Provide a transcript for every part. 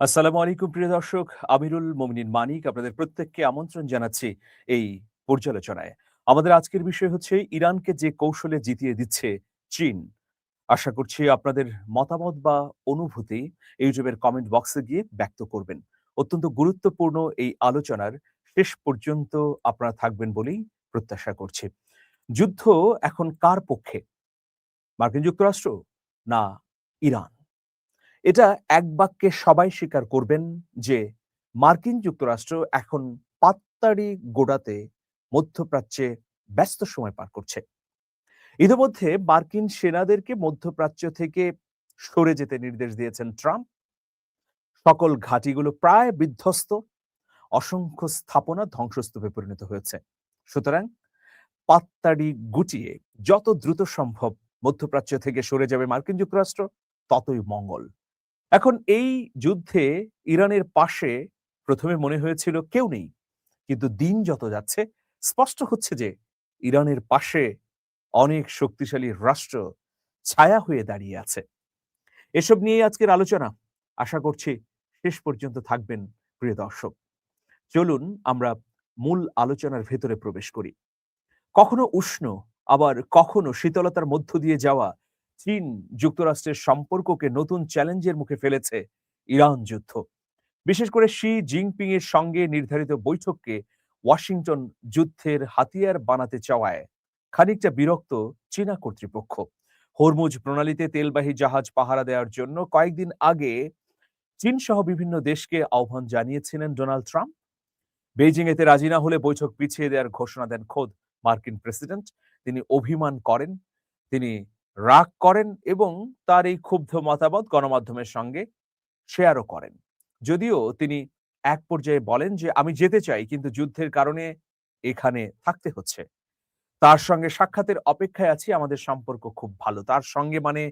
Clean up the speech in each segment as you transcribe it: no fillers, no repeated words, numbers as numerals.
আসসালামু আলাইকুম প্রিয় দর্শক। আমিরুল মোমিনিন মানিক আপনাদের প্রত্যেককে আমন্ত্রণ জানাচ্ছি এই পর্যালোচনায়। আমাদের আজকের বিষয় হচ্ছে ইরানকে যে কৌশলে জিতিয়ে দিচ্ছে চীন। আশা করছি আপনাদের মতামত বা অনুভূতি ইউটিউবের কমেন্ট বক্সে গিয়ে ব্যক্ত করবেন। অত্যন্ত গুরুত্বপূর্ণ এই আলোচনার শেষ পর্যন্ত আপনারা থাকবেন বলেই প্রত্যাশা করছি। যুদ্ধ এখন কার পক্ষে? মার্কিন যুক্তরাষ্ট্র না ইরান? এটা এক বাক্যে সবাই স্বীকার করবেন যে মার্কিন যুক্তরাষ্ট্র এখন পাত্তাড়ি গোড়াতে মধ্যপ্রাচ্যে ব্যস্ত সময় পার করছে। ইতিমধ্যে মার্কিন সেনাদেরকে মধ্যপ্রাচ্য থেকে সরে যেতে নির্দেশ দিয়েছেন ট্রাম্প। সকল ঘাঁটিগুলো প্রায় বিধ্বস্ত, অসংখ্য স্থাপনা ধ্বংসস্তূপে পরিণত হয়েছে। সুতরাং পাত্তাড়ি গুটিয়ে যত দ্রুত সম্ভব মধ্যপ্রাচ্য থেকে সরে যাবে মার্কিন যুক্তরাষ্ট্র, ততই মঙ্গল। এখন এই যুদ্ধে ইরানের পাশে প্রথমে মনে হয়েছিল কেউ নেই, কিন্তু দিন যত যাচ্ছে স্পষ্ট হচ্ছে যে ইরানের পাশে অনেক শক্তিশালী রাষ্ট্র ছায়া হয়ে দাঁড়িয়ে আছে। এসব নিয়ে আজকের আলোচনা। আশা করছি শেষ পর্যন্ত থাকবেন প্রিয় দর্শক। চলুন আমরা মূল আলোচনার ভেতরে প্রবেশ করি। কখনো উষ্ণ, আবার কখনো শীতলতার মধ্য দিয়ে যাওয়া চীন যুক্তরাষ্ট্রের সম্পর্ককে নতুন চ্যালেঞ্জের মুখে ফেলেছে ইরান যুদ্ধ। বিশেষ করে শি জিনপিং এর সঙ্গে নির্ধারিত বৈঠককে ওয়াশিংটন যুদ্ধের হাতিয়ার বানাতে চাওয়ায় খানিকটা বিরক্ত চীনা কর্তৃপক্ষ। হরমুজ প্রণালীতে তেলবাহী জাহাজ পাহারা দেওয়ার জন্য কয়েকদিন আগে চীন সহ বিভিন্ন দেশকে আহ্বান জানিয়েছিলেন ডোনাল্ড ট্রাম্প। বেইজিং এতে রাজি না হলে বৈঠক পিছিয়ে দেওয়ার ঘোষণা দেন খোদ মার্কিন প্রেসিডেন্ট। তিনি অভিমান করেন, তিনি রাগ করেন এবং তার এই ক্ষুব্ধ মতামত গণমাধ্যমের সঙ্গে শেয়ারও করেন। যদিও তিনি এক পর্যায়ে বলেন যে আমি যেতে চাই, কিন্তু যুদ্ধের কারণে এখানে থাকতে হচ্ছে। তার সঙ্গে সাক্ষাতের অপেক্ষায় আছি, আমাদের সম্পর্ক খুব ভালো। তার সঙ্গে মানে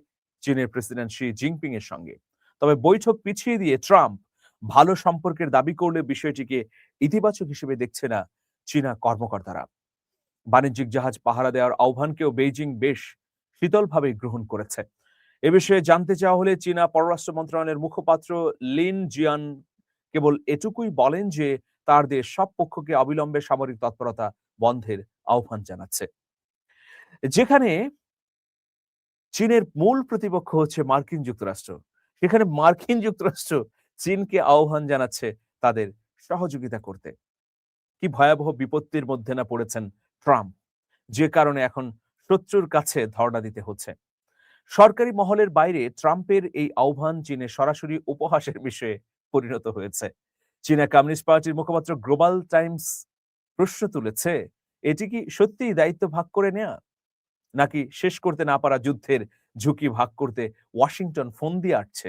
চীনের প্রেসিডেন্ট শি জিনপিং এর সঙ্গে। তবে বৈঠক পিছিয়ে দিয়ে ট্রাম্প ভালো সম্পর্কের দাবি করলে বিষয়টিকে ইতিবাচক হিসেবে দেখছে না চীনা কর্মকর্তারা। বাণিজ্যিক জাহাজ পাহারা দেওয়ার আহ্বানকেও বেইজিং বেশ শীতলভাবে গ্রহণ করেছে। এ বিষয়ে জানতে চাওয়া হলে চীনা পররাষ্ট্র মন্ত্রণালয়ের মুখপাত্র লিন জিয়ান কেবল এটুকুই বলেন যে তার দেশ সব পক্ষকে অবিলম্বে সামরিক তৎপরতা বন্ধের আহ্বান জানাচ্ছে। যেখানে চীনের মূল প্রতিপক্ষ হচ্ছে মার্কিন যুক্তরাষ্ট্র, সেখানে মার্কিন যুক্তরাষ্ট্র চীনকে আহ্বান জানাচ্ছে তাদের সহযোগিতা করতে। কি ভয়াবহ বিপত্তির মধ্যে না পড়েছেন ট্রাম্প, যে কারণে এখন শত্রুর কাছে ধর্ণা দিতে হচ্ছে। সরকারি মহলের বাইরে ট্রাম্পের এই আহ্বান চীনের সরাসরি উপহাসের বিষয়ে পরিণত হয়েছে। চীনা কমিউনিস্ট পার্টির মুখপাত্র গ্লোবাল টাইমস প্রশ্ন তুলেছে, এটি কি সত্যিই দায়িত্ব ভাগ করে নেয়া, নাকি শেষ করতে না পারা যুদ্ধের ঝুঁকি ভাগ করতে ওয়াশিংটন ফোন দিয়ে আসছে?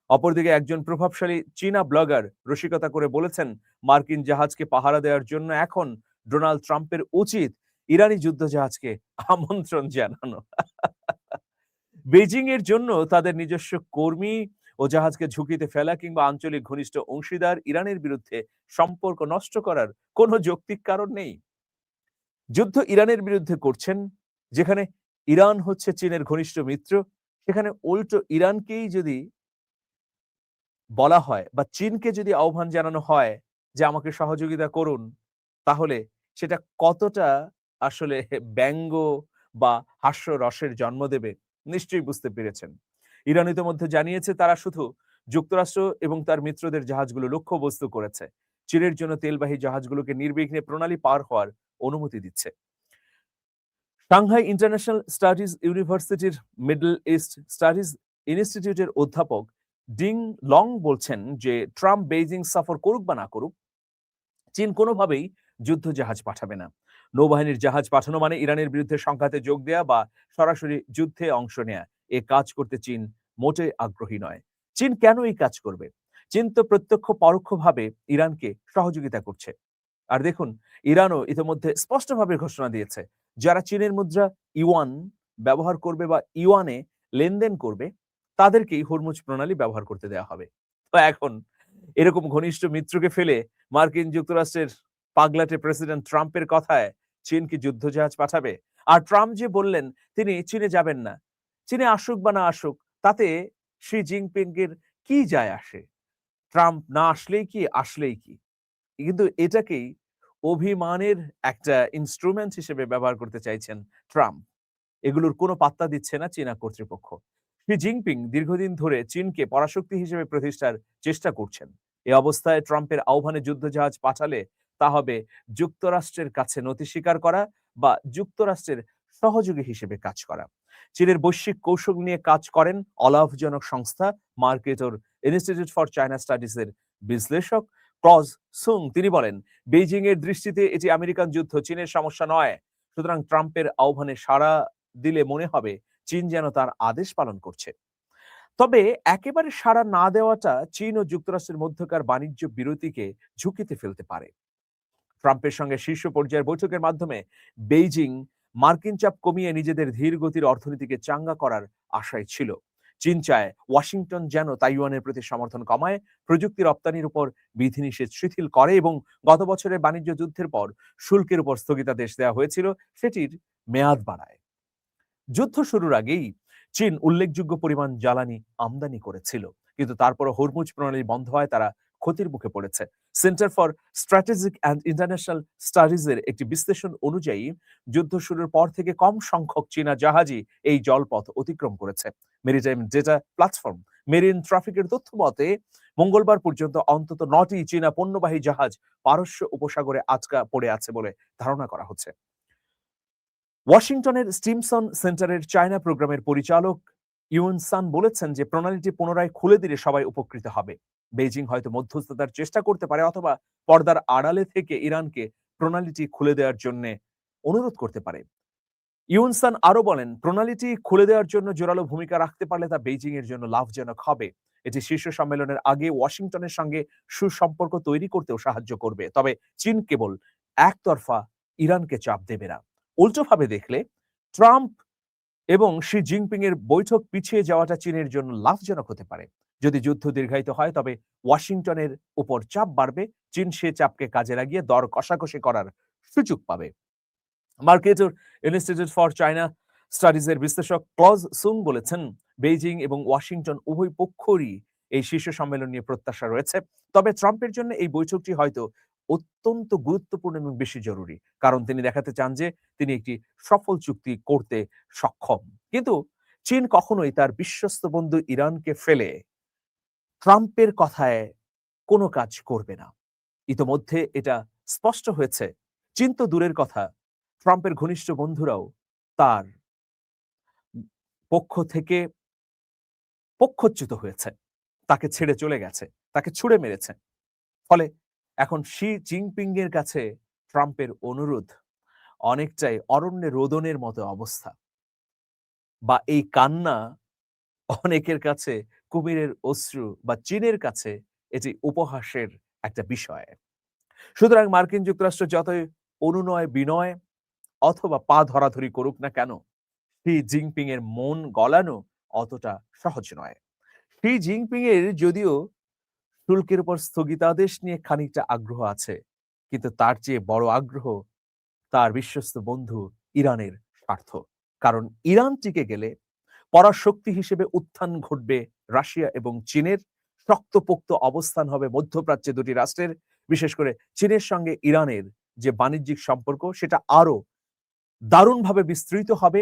অপরদিকে একজন প্রভাবশালী চীনা ব্লগার রসিকতা করে বলেছেন, মার্কিন জাহাজকে পাহারা দেওয়ার জন্য এখন ডোনাল্ড ট্রাম্পের উচিত ইরানি যুদ্ধজাহাজকে আমন্ত্রণ জানানো। বেজিং এর জন্য তাদের নিজস্ব কর্মী ও জাহাজকে ঝুঁকিতে ফেলা কিংবা আঞ্চলিক ঘনিষ্ঠ অংশীদার ইরানের বিরুদ্ধে সম্পর্ক নষ্ট করার কোনো যৌক্তিক কারণ নেই। যুদ্ধ ইরানের বিরুদ্ধে করছেন, যেখানে ইরান হচ্ছে চীনের ঘনিষ্ঠ মিত্র। সেখানে উল্টো ইরানকেই যদি বলা হয় বা চীনকে যদি আহ্বান জানানো হয় যে আমাকে সহযোগিতা করুন, তাহলে সেটা কতটা আসলে ব্যঙ্গ বা হাস্যরসের জন্ম দেবে নিশ্চয়ই বুঝতে পেরেছেন। ইরান ইতিমধ্যে জানিয়েছে তারা শুধু যুক্তরাষ্ট্র এবং তার মিত্রদের জাহাজগুলো লক্ষ্যবস্তু করেছে। চীনের জন্য তেলবাহী জাহাজগুলোকে নির্বিঘ্নে প্রণালী পার হওয়ার অনুমতি দিচ্ছে। সাংহাই ইন্টারন্যাশনাল স্টাডিজ ইউনিভার্সিটির মিডল ইস্ট স্টাডিজ ইনস্টিটিউটের অধ্যাপক ডিং লং বলছেন যে ট্রাম্প বেইজিং সফর করুক বা না করুক, চীন কোনোভাবেই যুদ্ধ জাহাজ পাঠাবে না। নৌবাহিনীর জাহাজ পাঠানো মানে ইরানের বিরুদ্ধে সংঘাতে যোগ দেয়া বা সরাসরি যুদ্ধে অংশ নেয়া। এ কাজ করতে চীন মোটেই আগ্রহী নয়। চীন কেন এই কাজ করবে? চীন তো প্রত্যক্ষ পরোক্ষভাবে ইরানকে সহযোগিতা করছে। আর দেখুন, ইরানও ইতিমধ্যে স্পষ্টভাবে ঘোষণা দিয়েছে, যারা চীনের মুদ্রা ইউয়ান ব্যবহার করবে বা ইউয়ানে লেনদেন করবে, তাদেরকেই হরমুজ প্রণালী ব্যবহার করতে দেওয়া হবে। তো এখন এরকম ঘনিষ্ঠ মিত্রকে ফেলে মার্কিন যুক্তরাষ্ট্রের পাগলাটে প্রেসিডেন্ট ট্রাম্পের কথায় চীন কি যুদ্ধজাহাজ পাঠাবে? আর ট্রাম্প যে বললেন তিনি চীনে যাবেন না, চীনে আসুক বা না আসুক তাতে শি জিনপিং এর কি যায় আসে? ট্রাম্প না আসলেই কি, আসলেই কি? কিন্তু এটাকেই অভিমানের একটা ইন্সট্রুমেন্ট হিসেবে ব্যবহার করতে চাইছেন ট্রাম্প। এগুলোর কোনো পাত্তা দিচ্ছে না চীনা কর্তৃপক্ষ। শি জিনপিং দীর্ঘদিন ধরে চীনকে পরাশক্তি হিসেবে প্রতিষ্ঠার চেষ্টা করছেন। এ অবস্থায় ট্রাম্পের আহ্বানে যুদ্ধজাহাজ পাঠালে তা হবে যুক্তরাষ্ট্রের কাছে নতি স্বীকার করা বা যুক্তরাষ্ট্রের সহযোগী হিসেবে কাজ করা। চীনের বৈশ্বিক কৌশল নিয়ে কাজ করেন অলাভজনক সংস্থা মার্কেটর ইনস্টিটিউট ফর চায়না স্টাডিজ এর বিশ্লেষক ক্লজ সুং। তিনি বলেন, বেইজিং এর দৃষ্টিতে এটি আমেরিকান যুদ্ধ, চীনের সমস্যা নয়। সুতরাং ট্রাম্পের আহ্বানে সাড়া দিলে মনে হবে চীন যেন তার আদেশ পালন করছে। তবে একেবারে সাড়া না দেওয়াটা চীন ও যুক্তরাষ্ট্রের মধ্যকার বাণিজ্য বিরতিকে ঝুঁকিতে ফেলতে পারে। ট্রাম্পের সঙ্গে শীর্ষ পর্যায়ের বৈঠকের মাধ্যমে বেইজিং মার্কিন চাপ কমিয়ে নিজেদের ধীর গতির অর্থনীতিকে চাঙ্গা করার আশায় ছিল। চীন চায় ওয়াশিংটন যেন তাইওয়ানের প্রতি সমর্থন কমায়, প্রযুক্তি রপ্তানির উপর বিধিনিষেধ শিথিল করে এবং গত বছরের বাণিজ্য যুদ্ধের পর শুল্কের উপর স্থগিতাদেশ দেওয়া হয়েছিল সেটির মেয়াদ বাড়ায়। যুদ্ধ শুরুর আগেই চীন উল্লেখযোগ্য পরিমাণ জ্বালানি আমদানি করেছিল, কিন্তু তারপরও হরমুজ প্রণালী বন্ধ হয় তারা ক্ষতির মুখে পড়েছে। Centre for strategic and international স্টাডিজের একটি বিশ্লেষণ অনুযায়ী যুদ্ধ শুরুর পর থেকে কম সংখ্যক চীনা জাহাজই এই জলপথ অতিক্রম করেছে। মেরিটাইম ডেটা প্ল্যাটফর্ম মেরিন ট্রাফিকের তথ্য মতে মঙ্গলবার পর্যন্ত অন্তত 9টি চীনা পণ্যবাহী জাহাজ পারস্য উপসাগরে আটকা পড়ে আছে বলে ধারণা করা হচ্ছে। ওয়াশিংটনের স্টিমসন সেন্টারের চায়না প্রোগ্রামের পরিচালক ইউন সান বলেছেন যে প্রণালীটি পুনরায় খুলে দিলে সবাই উপকৃত হবে। বেইজিং হয়তো মধ্যস্থতার চেষ্টা করতে পারে অথবা পর্দার আড়ালে থেকে ইরানকে প্রণালীটি খুলে দেওয়ার জন্য অনুরোধ করতে পারে। ইউন সান আরো বলেন, প্রণালীটি খুলে দেওয়ার জন্য জোরালো ভূমিকা রাখতে পারলে তা বেইজিং এর জন্য লাভজনক হবে। এটি শীর্ষ সম্মেলনের আগে ওয়াশিংটনের সঙ্গে সুসম্পর্ক তৈরি করতেও সাহায্য করবে। তবে চীন কেবল একতরফা ইরানকে চাপ দেবে না। উল্টোভাবে দেখলে ট্রাম্প এবং শি জিনপিং এর বৈঠক পিছিয়ে যাওয়াটা চীনের জন্য লাভজনক হতে পারে। যদি যুদ্ধ দীর্ঘায়িত হয় তবে ওয়াশিংটনের উপর চাপ বাড়বে, চীন সে চাপকে কাজে লাগিয়ে দর কষাকষি করার সুযোগ পাবে। মার্কেটর ইনস্টিটিউট ফর চায়না স্টাডিজের বিশ্লেষক ক্লজ সুং বলেছেন, বেইজিং এবং ওয়াশিংটন উভয় পক্ষরই এই শীর্ষ সম্মেলন নিয়ে প্রত্যাশা রয়েছে। তবে ট্রাম্পের জন্য এই বৈঠকটি হয়তো অত্যন্ত গুরুত্বপূর্ণ এবং বেশি জরুরি, কারণ তিনি দেখাতে চান যে তিনি একটি সফল চুক্তি করতে সক্ষম। কিন্তু চীন কখনোই তার বিশ্বস্ত বন্ধু ইরানকে ফেলে ট্রাম্পের কথায় কোনো কাজ করবে না। ইতোমধ্যে এটা স্পষ্ট হয়েছে। চীন তো দূরের কথা, ট্রাম্পের ঘনিষ্ঠ বন্ধুরাও তার পক্ষ থেকে পক্ষচ্যুত হয়েছে, তাকে ছেড়ে চলে গেছে, তাকে ছুড়ে মেরেছে। ফলে এখন শি জিনপিং এর কাছে ট্রাম্পের অনুরোধ অনেকটাই অরণ্যে রোদনের মতো অবস্থা, বা এই কান্না অনেকের কাছে কুমিরের অশ্রু, বা চীনের কাছে এটি উপহাসের একটা বিষয়। সুতরাং মার্কিন যুক্তরাষ্ট্র যতই অনুনয় বিনয় অথবা পা ধরাধরি করুক না কেন, শি জিনপিং এর মন গলানো অতটা সহজ নয়। শি জিনপিং এর যদিও শুল্কের উপর স্থগিতাদেশ নিয়ে খানিকটা আগ্রহ আছে, কিন্তু তার চেয়ে বড় আগ্রহ তার বিশ্বস্ত বন্ধু ইরানের স্বার্থ। কারণ ইরান টিকে গেলে পরাশক্তি হিসেবে উত্থান ঘটবে রাশিয়া এবং চীনের, শক্তপোক্ত অবস্থান হবে মধ্যপ্রাচ্যে দুটি রাষ্ট্রের। বিশেষ করে চীনের সঙ্গে ইরানের যে বাণিজ্যিক সম্পর্ক সেটা আরো দারুণভাবে বিস্তৃত হবে।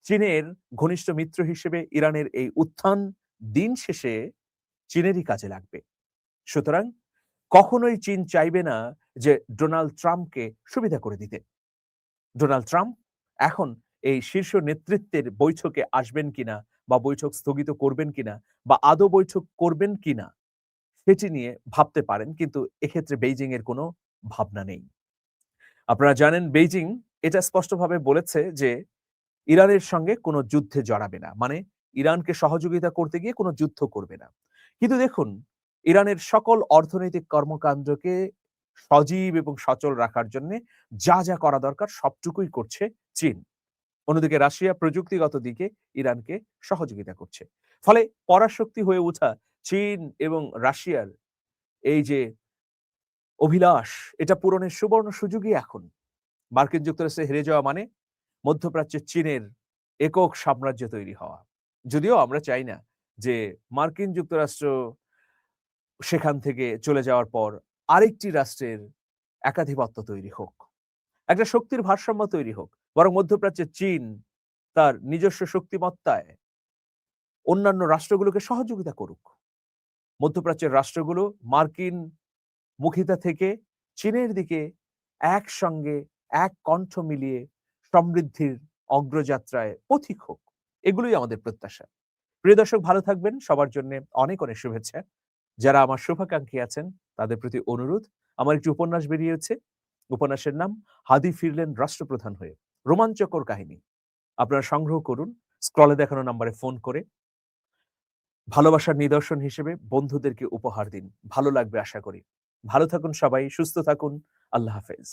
চীনের ঘনিষ্ঠ মিত্র হিসেবে ইরানের এই উত্থান দিন শেষে চীনেরই কাজে লাগবে। সুতরাং কখনোই চীন চাইবে না যে ডোনাল্ড ট্রাম্পকে সুবিধা করে দিতে। ডোনাল্ড ট্রাম্প এখন এই শীর্ষ নেতৃত্বের বৈঠকে আসবেন কিনা, বা বৈঠক স্থগিত করবেন কিনা, বা আদৌ বৈঠক করবেন কিনা সেটি নিয়ে ভাবতে পারেন, কিন্তু এক্ষেত্রে বেইজিং এর কোনো ভাবনা নেই। আপনারা জানেন বেইজিং এটা স্পষ্টভাবে বলেছে যে ইরানের সঙ্গে কোনো যুদ্ধে জড়াবে না, মানে ইরানকে সহযোগিতা করতে গিয়ে কোনো যুদ্ধ করবে না। কিন্তু দেখুন, ইরানের সকল অর্থনৈতিক কর্মকাণ্ডকে সজীব এবং সচল রাখার জন্য যা যা করা দরকার সবটুকুই করছে চীন। অন্যদিকে রাশিয়া প্রযুক্তিগত দিকে ইরানকে সহযোগিতা করছে। ফলে পরাশক্তি হয়ে ওঠা চীন এবং রাশিয়ার এই যে অভিলাষ, এটা পূরণের সুবর্ণ সুযোগই এখন। মার্কিন যুক্তরাষ্ট্রে হেরে যাওয়া মানে মধ্যপ্রাচ্যে চীনের একক সাম্রাজ্য তৈরি হওয়া। যদিও আমরা চাই না যে মার্কিন যুক্তরাষ্ট্র সেখান থেকে চলে যাওয়ার পর আরেকটি রাষ্ট্রের একাধিপত্য তৈরি হোক, একটা শক্তির ভারসাম্য তৈরি হোক, বরং মধ্যপ্রাচ্যের চীন তার নিজস্ব শক্তিমত্তায় অন্যান্য রাষ্ট্রগুলোকে সহযোগিতা করুক। মধ্যপ্রাচ্যের রাষ্ট্রগুলো মার্কিন মুখিতা থেকে চীনের দিকে একসঙ্গে এক কণ্ঠ মিলিয়ে সমৃদ্ধির অগ্রযাত্রায় পথিক হোক। এগুলোই আমাদের প্রত্যাশা। প্রিয় দর্শক, ভালো থাকবেন। সবার জন্য অনেক অনেক শুভেচ্ছা। যারা আমার শুভাকাঙ্ক্ষী আছেন তাদের প্রতি অনুরোধ, আমার একটি উপন্যাস বেরিয়েছে। উপন্যাসের নাম হাদি ফিরলেন রাষ্ট্রপ্রধান হয়ে। রোমাঞ্চকর কাহিনী। আপনারা সংগ্রহ করুন স্ক্রলে দেখানো নম্বরে ফোন করে। ভালোবাসার নিদর্শন হিসেবে বন্ধুদেরকে উপহার দিন। ভালো লাগবে আশা করি। ভালো থাকুন সবাই, সুস্থ থাকুন। আল্লাহ হাফেজ।